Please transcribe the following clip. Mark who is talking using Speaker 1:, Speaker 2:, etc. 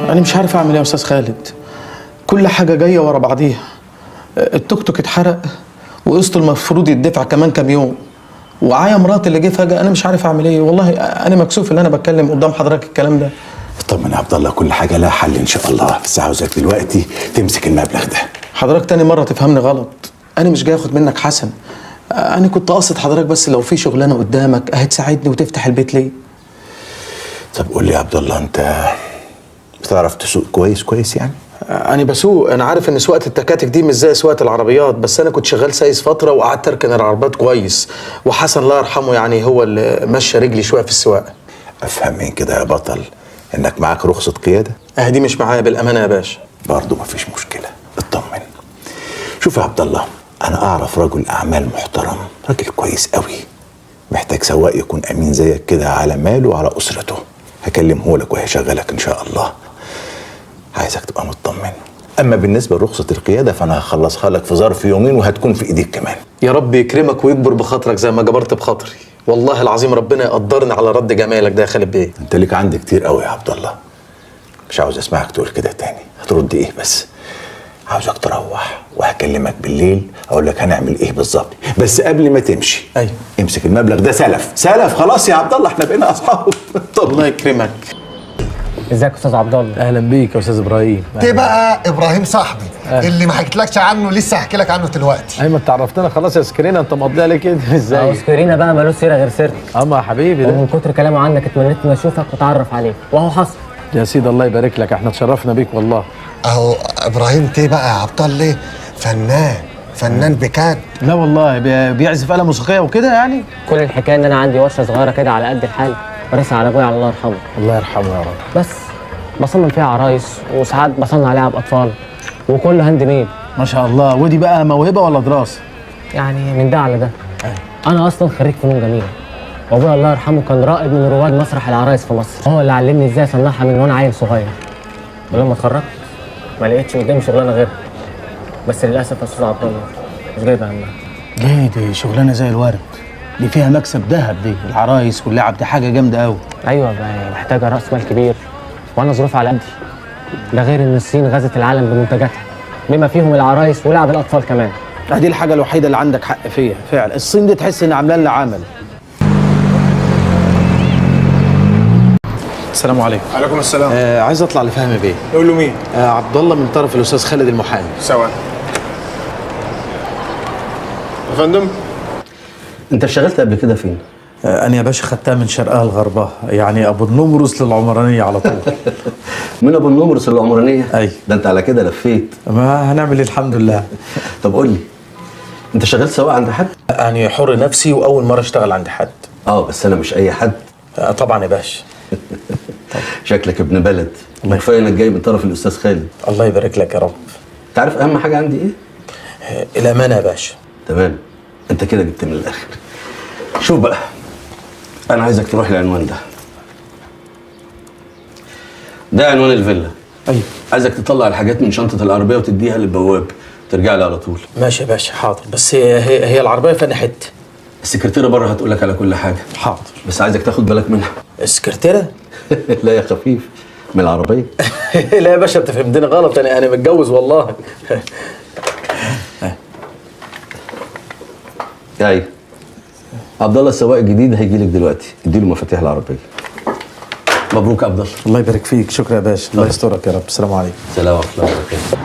Speaker 1: انا مش عارف اعمل ايه يا استاذ خالد. كل حاجه جايه ورا بعضيها. التوك توك اتحرق وقسطه المفروض يدفع كمان كام يوم، وعايا مراتي اللي جه فجاه. انا مش عارف اعمل ايه والله. انا مكسوف ان انا بتكلم قدام حضرتك الكلام ده.
Speaker 2: اطمن يا عبد الله، كل حاجه لها حل ان شاء الله، بس عاوزك دلوقتي تمسك المبلغ ده.
Speaker 1: حضرتك تاني مره تفهمني غلط. انا مش جاي اخد منك حسن. انا كنت قاصد حضرتك بس لو في شغلانه قدامك هتساعدني وتفتح البيت ليه.
Speaker 2: طب قول لي يا عبد الله، انت بتعرف تسوق كويس يعني؟
Speaker 1: انا بسوق. انا عارف ان سواقه التكاتك دي مش زي سواقه العربيات، بس انا كنت شغال سايس فتره وقعدت اركن العربيات كويس، وحسن الله يرحمه يعني هو اللي مشى رجلي شويه في السواقه.
Speaker 2: افهم من كده يا بطل انك معاك رخصه قياده؟
Speaker 1: دي مش معايا بالامانه يا باشا.
Speaker 2: برضه مفيش مشكله، اطمن. شوف يا عبد الله، انا اعرف رجل اعمال محترم، راجل كويس قوي، محتاج سواق يكون امين زيك كده على ماله وعلى اسرته. هكلمه لك وهيشغلك ان شاء الله. عايزك تبقى مطمن. اما بالنسبه لرخصه القياده فانا هخلصها لك في ظرف يومين وهتكون في ايديك كمان.
Speaker 1: يا رب يكرمك ويكبر بخاطرك زي ما جبرت بخاطري. والله العظيم ربنا يقدرني على رد جمالك ده يا خالد بيه.
Speaker 2: انت ليك عندي كتير قوي يا عبد الله. مش عاوز اسمعك تقول كده تاني. هترد ايه بس؟ عاوزك تروح وهكلمك بالليل اقول لك هنعمل ايه بالظبط. بس قبل ما تمشي
Speaker 1: ايوه
Speaker 2: امسك المبلغ ده سلف خلاص يا عبد الله، احنا بقينا اصحاب.
Speaker 1: طب الله يكرمك.
Speaker 3: ازيك يا استاذ عبد الله؟
Speaker 4: اهلا بيك يا استاذ ابراهيم.
Speaker 5: ده بقى ابراهيم صاحبي اللي ما حكيتلكش عنه، لسه هحكي لك عنه دلوقتي.
Speaker 4: ايوه انت عرفتنا خلاص يا سكرينه، انت مقضيها ليه كده؟ ازاي؟
Speaker 3: سكرينه بقى مالوش سيره غير سيرتك.
Speaker 4: اما يا حبيبي ده
Speaker 3: ومن كتر كلامه عنك اتمنيت اني اشوفك واتعرف عليك، وهو حصل.
Speaker 4: يا سيدي الله يبارك لك، احنا اتشرفنا بيك والله.
Speaker 5: اهو ابراهيم ده بقى يا عبد الله فنان بجد.
Speaker 4: لا والله بيعزف آلة موسيقية وكده يعني.
Speaker 3: كل الحكايه ان انا عندي ورشه صغيره كده على قد الحال، ورثها على ابويا على الله يرحمه.
Speaker 4: الله يرحمه يا رب.
Speaker 3: بس بصمم فيها عرايس وساعات بصنع لعب اطفال، وكله هاند ميد.
Speaker 4: ما شاء الله. ودي بقى موهبة ولا دراسة؟
Speaker 3: يعني من ده على ده. انا اصلا خريج فنون جميله، وابويا الله يرحمه كان رائد من رواد مسرح العرايس في مصر. هو اللي علمني ازاي اصنعها من وانا عيل صغير. ولما اتخرجت ما لقيتش قدامي شغلانه غيرها، بس للاسف يا استاذ عبد الله مش جايبه همها.
Speaker 4: ليه؟ دي شغلانة زي الورد، دي فيها مكسب ذهب. دي العرايس واللعب دي حاجة جامدة قوي.
Speaker 3: ايوه محتاجه راس مال كبير، وانا ظروفي على قدي. ده غير ان الصين غزت العالم بمنتجاتها بما فيهم العرايس ولعب الاطفال كمان.
Speaker 4: دي الحاجة الوحيدة اللي عندك حق فيها فعلا. الصين دي تحس ان عاملة لنا عمل.
Speaker 1: السلام عليكم.
Speaker 6: عليكم السلام.
Speaker 1: عايز اطلع لفهمي بيه.
Speaker 6: قول له مين؟
Speaker 1: عبد الله من طرف الاستاذ خالد المحامي.
Speaker 6: سوا. يا فندم،
Speaker 7: انت اشتغلت قبل كده فين؟
Speaker 1: انا يا باشا خدتها من شرقها لغربها، يعني ابو النمرس للعمرانيه على طول.
Speaker 7: من ابو النمرس للعمرانيه؟
Speaker 1: ايوه.
Speaker 7: ده انت على كده لفيت.
Speaker 1: ما هنعمل ايه الحمد لله.
Speaker 7: طب قول لي، انت شغال سواق عند حد؟
Speaker 1: يعني حر نفسي واول مره اشتغل عند حد.
Speaker 7: بس انا مش اي حد.
Speaker 1: طبعا يا باشا.
Speaker 7: شكلك ابن بلد.
Speaker 1: الله
Speaker 7: وكفايه انك جاي من طرف الاستاذ خالد.
Speaker 1: الله يبارك لك يا رب.
Speaker 7: انت عارف اهم حاجه عندي ايه؟
Speaker 1: الامانه يا باشا.
Speaker 7: تمام، انت كده جبت من الاخر. شوف بقى، انا عايزك تروح العنوان ده عنوان الفيلا.
Speaker 1: ايوه.
Speaker 7: عايزك تطلع الحاجات من شنطه العربيه وتديها للبواب، ترجع لي على طول.
Speaker 1: ماشي يا باشا حاضر. بس هي العربيه فين حته؟
Speaker 7: السكرتيره بره هتقول لك على كل حاجه.
Speaker 1: حاضر.
Speaker 7: بس عايزك تاخد بالك منها.
Speaker 1: السكرتيره؟
Speaker 7: لا يا خفيف، من العربيه.
Speaker 1: لا يا باشا انت فهمتني غلط. انا متجوز والله.
Speaker 7: ايوه. عبد الله السواق الجديد هيجي لك دلوقتي، اديله مفاتيح العربيه. مبروك يا عبد الله.
Speaker 1: الله يبارك فيك. شكرا يا باشا. الله يسترك يا رب. السلام عليكم.
Speaker 7: سلام ورحمه الله وبركاته.